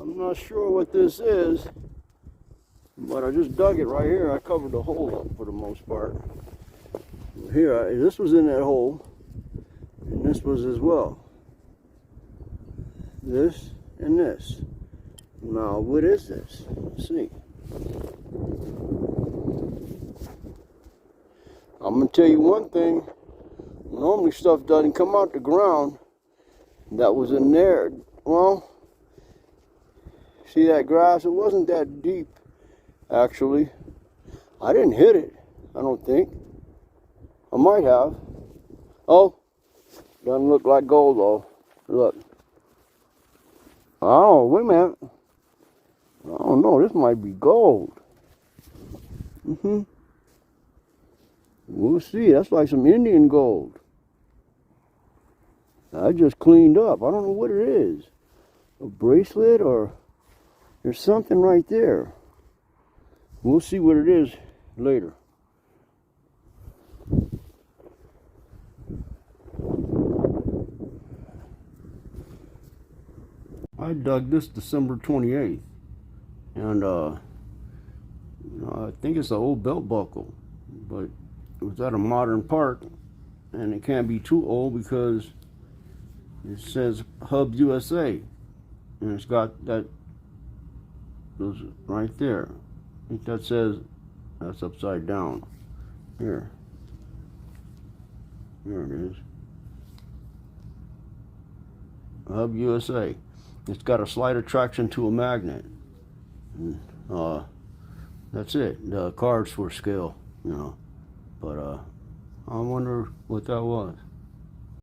I'm not sure what this is, but I just dug it right here. I covered the hole up for the most part. Here, this was in that hole, and this was as well. This and this. Now, what is this? Let's see. I'm going to tell you one thing. Normally stuff doesn't come out the ground. That was in there. Well, see that grass? It wasn't that deep, actually. I didn't hit it, I don't think. I might have. Oh, doesn't look like gold though. Look. Oh, wait a minute. I don't know, this might be gold. We'll see. That's like some Indian gold. I just cleaned up. I don't know what it is. A bracelet or there's something right there. We'll see what it is later. I dug this December 28th, and I think it's an old belt buckle, but it was at a modern park, and it can't be too old because it says Hub USA, and it's got that those right there. I think that says that's upside down. Here it is. Hub USA. It's got a slight attraction to a magnet. And, that's it. The cards for scale, But I wonder what that was.